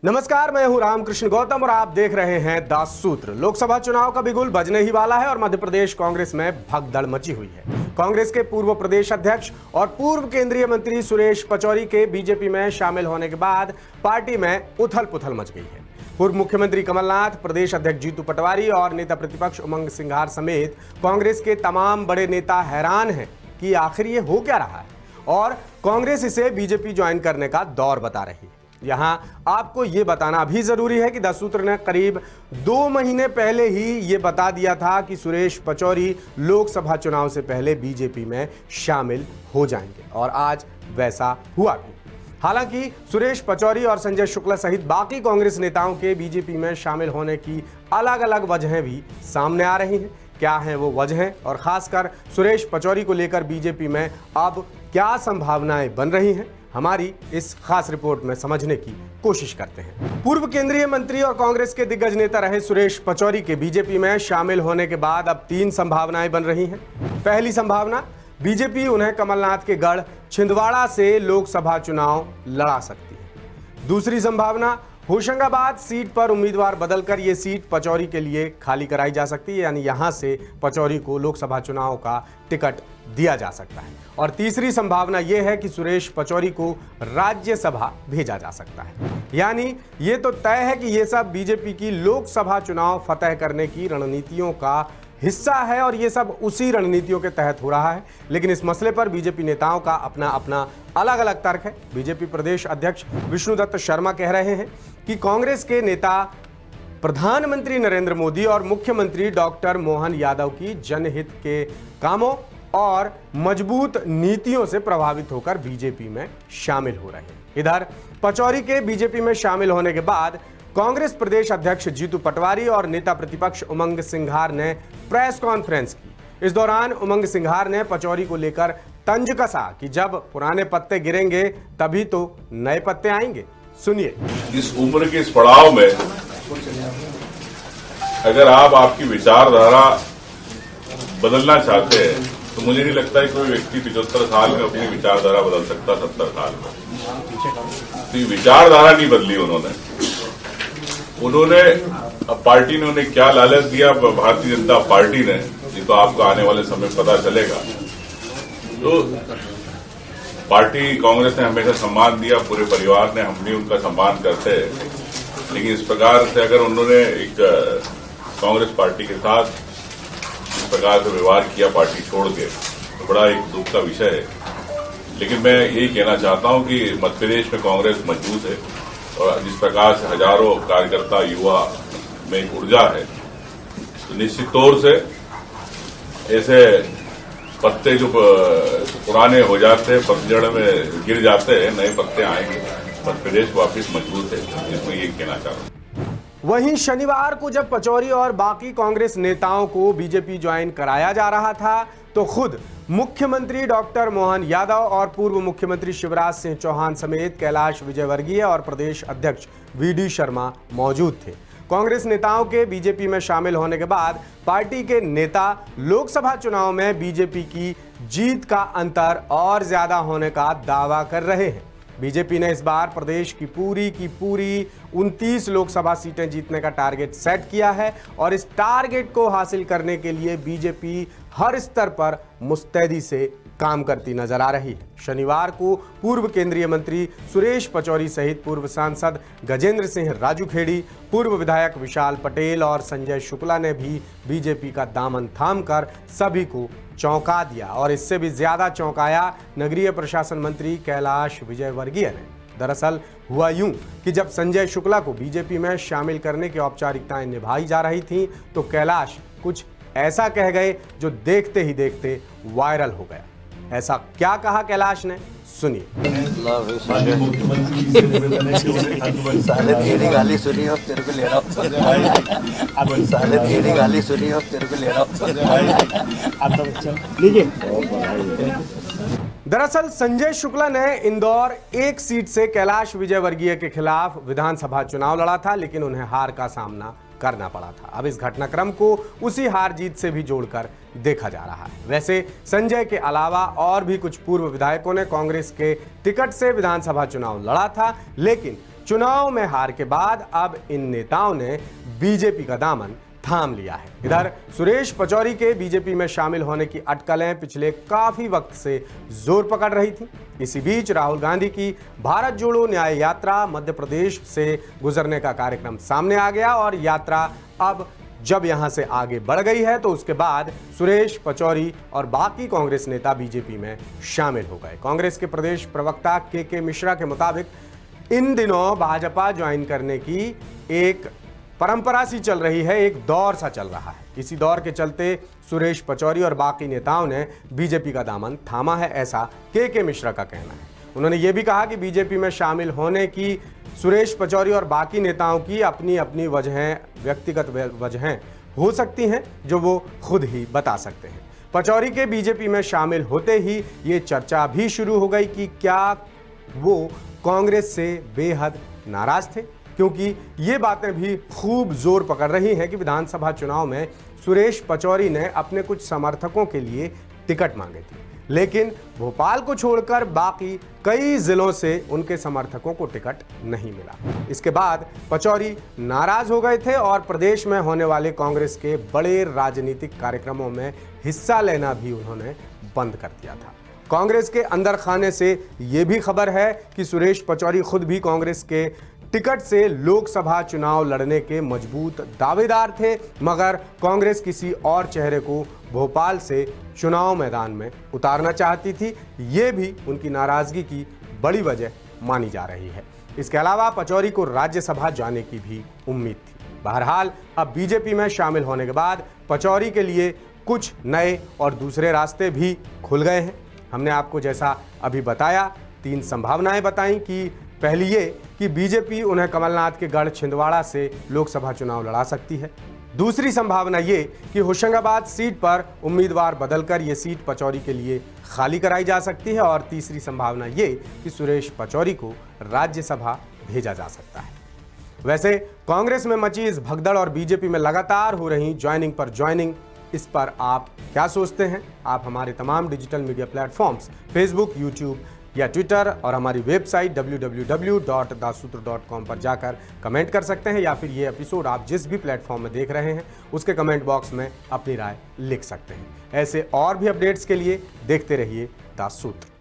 नमस्कार, मैं हूं रामकृष्ण गौतम और आप देख रहे हैं दास सूत्र। लोकसभा चुनाव का बिगुल बजने ही वाला है और मध्य प्रदेश कांग्रेस में भगदड़ मची हुई है। कांग्रेस के पूर्व प्रदेश अध्यक्ष और पूर्व केंद्रीय मंत्री सुरेश पचौरी के बीजेपी में शामिल होने के बाद पार्टी में उथल पुथल मच गई है। पूर्व मुख्यमंत्री कमलनाथ, प्रदेश अध्यक्ष जीतू पटवारी और नेता प्रतिपक्ष उमंग सिंघार समेत कांग्रेस के तमाम बड़े नेता हैरान हैं कि आखिर ये हो क्या रहा है और कांग्रेस इसे बीजेपी ज्वाइन करने का दौर बता रही है। यहां आपको यह बताना भी जरूरी है कि दास सूत्र ने करीब 2 महीने पहले ही यह बता दिया था कि सुरेश पचौरी लोकसभा चुनाव से पहले बीजेपी में शामिल हो जाएंगे और आज वैसा हुआ भी। हालांकि सुरेश पचौरी और संजय शुक्ला सहित बाकी कांग्रेस नेताओं के बीजेपी में शामिल होने की अलग अलग वजहें भी सामने आ रही हैं। क्या हैं वो वजहें और खासकर सुरेश पचौरी को लेकर बीजेपी में अब क्या संभावनाएं बन रही हैं, हमारी इस खास रिपोर्ट में समझने की कोशिश करते हैं। पूर्व केंद्रीय मंत्री और कांग्रेस के दिग्गज नेता रहे सुरेश पचौरी के बीजेपी में शामिल होने के बाद अब 3 संभावनाएं बन रही हैं। पहली संभावना, बीजेपी उन्हें कमलनाथ के गढ़ छिंदवाड़ा से लोकसभा चुनाव लड़ा सकती है। दूसरी संभावना, होशंगाबाद सीट पर उम्मीदवार बदलकर यह सीट पचौरी के लिए खाली कराई जा सकती है, यानी यहां से पचौरी को लोकसभा चुनाव का टिकट दिया जा सकता है। और तीसरी संभावना यह है कि सुरेश पचौरी को राज्यसभा भेजा जा सकता है। यानी यह तो तय है कि यह सब बीजेपी की लोकसभा चुनाव फतह करने की रणनीतियों का हिस्सा है और ये सब उसी रणनीतियों के तहत हो रहा है। लेकिन इस मसले पर बीजेपी नेताओं का अपना अपना अलग अलग तर्क है। बीजेपी प्रदेश अध्यक्ष विष्णुदत्त शर्मा कह रहे हैं कि कांग्रेस के नेता प्रधानमंत्री नरेंद्र मोदी और मुख्यमंत्री डॉक्टर मोहन यादव की जनहित के कामों और मजबूत नीतियों से प्रभावित होकर बीजेपी में शामिल हो रहे हैं। इधर पचौरी के बीजेपी में शामिल होने के बाद कांग्रेस प्रदेश अध्यक्ष जीतू पटवारी और नेता प्रतिपक्ष उमंग सिंघार ने प्रेस कॉन्फ्रेंस की। इस दौरान उमंग सिंघार ने पचौरी को लेकर तंज कसा कि जब पुराने पत्ते गिरेंगे तभी तो नए पत्ते आएंगे। सुनिए। इस उम्र के इस पड़ाव में अगर आप आपकी विचारधारा बदलना चाहते हैं तो मुझे नहीं लगता है कोई व्यक्ति 75 साल में अपनी विचारधारा बदल सकता 70 साल में। तो ये विचारधारा नहीं बदली उन्होंने अब पार्टी ने उन्हें क्या लालच दिया, भारतीय जनता पार्टी ने, ये तो आपको आने वाले समय पता चलेगा। तो पार्टी कांग्रेस ने हमेशा सम्मान दिया, पूरे परिवार ने, हम भी उनका सम्मान करते हैं। लेकिन इस प्रकार से अगर उन्होंने एक कांग्रेस पार्टी के साथ इस प्रकार से व्यवहार किया पार्टी छोड़ के, तो बड़ा एक दुख का विषय है। लेकिन मैं यही कहना चाहता हूं कि मध्य प्रदेश में कांग्रेस मजबूत है और जिस प्रकार से हजारों कार्यकर्ता युवा में एक ऊर्जा है, तो निश्चित तौर से ऐसे पत्ते जो पुराने हो जाते हैं, पतझड़ में गिर जाते हैं, नए पत्ते आएंगे। मध्य प्रदेश वापिस मजबूत है, इसमें ये कहना चाह रहा हूं। वहीं शनिवार को जब पचौरी और बाकी कांग्रेस नेताओं को बीजेपी ज्वाइन कराया जा रहा था तो खुद मुख्यमंत्री डॉक्टर मोहन यादव और पूर्व मुख्यमंत्री शिवराज सिंह चौहान समेत कैलाश विजयवर्गीय और प्रदेश अध्यक्ष वीडी शर्मा मौजूद थे। कांग्रेस नेताओं के बीजेपी में शामिल होने के बाद पार्टी के नेता लोकसभा चुनाव में बीजेपी की जीत का अंतर और ज्यादा होने का दावा कर रहे हैं। बीजेपी ने इस बार प्रदेश की पूरी 29 लोकसभा सीटें जीतने का टारगेट सेट किया है और इस टारगेट को हासिल करने के लिए बीजेपी हर स्तर पर मुस्तैदी से काम करती नजर आ रही है। शनिवार को पूर्व केंद्रीय मंत्री सुरेश पचौरी सहित पूर्व सांसद गजेंद्र सिंह राजूखेड़ी, पूर्व विधायक विशाल पटेल और संजय शुक्ला ने भी बीजेपी का दामन थामकर सभी को चौंका दिया और इससे भी ज्यादा चौंकाया नगरीय प्रशासन मंत्री कैलाश विजयवर्गीय ने। दरअसल हुआ यूं कि जब संजय शुक्ला को बीजेपी में शामिल करने की औपचारिकताएं निभाई जा रही थीं तो कैलाश कुछ ऐसा कह गए जो देखते ही देखते वायरल हो गया। ऐसा क्या कहा कैलाश ने, सुनिए। साले तेरी गाली सुनी और तेरे को ले रहा हूँ। साले तेरी गाली सुनी और तेरे को ले रहा हूँ। दरअसल संजय शुक्ला ने इंदौर 1 सीट से कैलाश विजयवर्गीय के खिलाफ विधानसभा चुनाव लड़ा था, लेकिन उन्हें हार का सामना करना पड़ा था। अब इस घटनाक्रम को उसी हार जीत से भी जोड़कर देखा जा रहा है। वैसे संजय के अलावा और भी कुछ पूर्व विधायकों ने कांग्रेस के टिकट से विधानसभा चुनाव लड़ा था, लेकिन चुनाव में हार के बाद अब इन नेताओं ने बीजेपी का दामन थाम लिया है। इधर सुरेश पचौरी के बीजेपी में शामिल होने की अटकलें पिछले काफी वक्त से जोर पकड़ रही थी। इसी बीच राहुल गांधी की भारत जोड़ो न्याय यात्रा मध्य प्रदेश से गुजरने का कार्यक्रम सामने आ गया और यात्रा अब जब यहां से आगे बढ़ गई है तो उसके बाद सुरेश पचौरी और बाकी कांग्रेस नेता बीजेपी में शामिल हो गए। कांग्रेस के प्रदेश प्रवक्ता के मिश्रा के मुताबिक इन दिनों भाजपा ज्वाइन करने की एक परंपरा सी चल रही है, एक दौर सा चल रहा है। इसी दौर के चलते सुरेश पचौरी और बाकी नेताओं ने बीजेपी का दामन थामा है, ऐसा के मिश्रा का कहना है। उन्होंने ये भी कहा कि बीजेपी में शामिल होने की सुरेश पचौरी और बाकी नेताओं की अपनी अपनी वजहें, व्यक्तिगत वजहें हो सकती हैं जो वो खुद ही बता सकते हैं। पचौरी के बीजेपी में शामिल होते ही ये चर्चा भी शुरू हो गई कि क्या वो कांग्रेस से बेहद नाराज थे, क्योंकि ये बातें भी खूब जोर पकड़ रही हैं कि विधानसभा चुनाव में सुरेश पचौरी ने अपने कुछ समर्थकों के लिए टिकट मांगे थे, लेकिन भोपाल को छोड़कर बाकी कई जिलों से उनके समर्थकों को टिकट नहीं मिला। इसके बाद पचौरी नाराज हो गए थे और प्रदेश में होने वाले कांग्रेस के बड़े राजनीतिक कार्यक्रमों में हिस्सा लेना भी उन्होंने बंद कर दिया था। कांग्रेस के अंदर खाने से यह भी खबर है कि सुरेश पचौरी खुद भी कांग्रेस के टिकट से लोकसभा चुनाव लड़ने के मजबूत दावेदार थे, मगर कांग्रेस किसी और चेहरे को भोपाल से चुनाव मैदान में उतारना चाहती थी। ये भी उनकी नाराजगी की बड़ी वजह मानी जा रही है। इसके अलावा पचौरी को राज्यसभा जाने की भी उम्मीद थी। बहरहाल अब बीजेपी में शामिल होने के बाद पचौरी के लिए कुछ नए और दूसरे रास्ते भी खुल गए हैं। हमने आपको जैसा अभी बताया 3 संभावनाएं बताई कि पहली ये कि बीजेपी उन्हें कमलनाथ के गढ़ छिंदवाड़ा से लोकसभा चुनाव लड़ा सकती है। दूसरी संभावना ये कि होशंगाबाद सीट पर उम्मीदवार बदलकर ये सीट पचौरी के लिए खाली कराई जा सकती है। और तीसरी संभावना ये कि सुरेश पचौरी को राज्यसभा भेजा जा सकता है। वैसे कांग्रेस में मची इस भगदड़ और बीजेपी में लगातार हो रही ज्वाइनिंग पर ज्वाइनिंग, इस पर आप क्या सोचते हैं? आप हमारे तमाम digital media platforms Facebook, YouTube या ट्विटर और हमारी वेबसाइट www.dassutra.com पर जाकर कमेंट कर सकते हैं, या फिर ये एपिसोड आप जिस भी प्लेटफॉर्म में देख रहे हैं उसके कमेंट बॉक्स में अपनी राय लिख सकते हैं। ऐसे और भी अपडेट्स के लिए देखते रहिए दास सूत्र।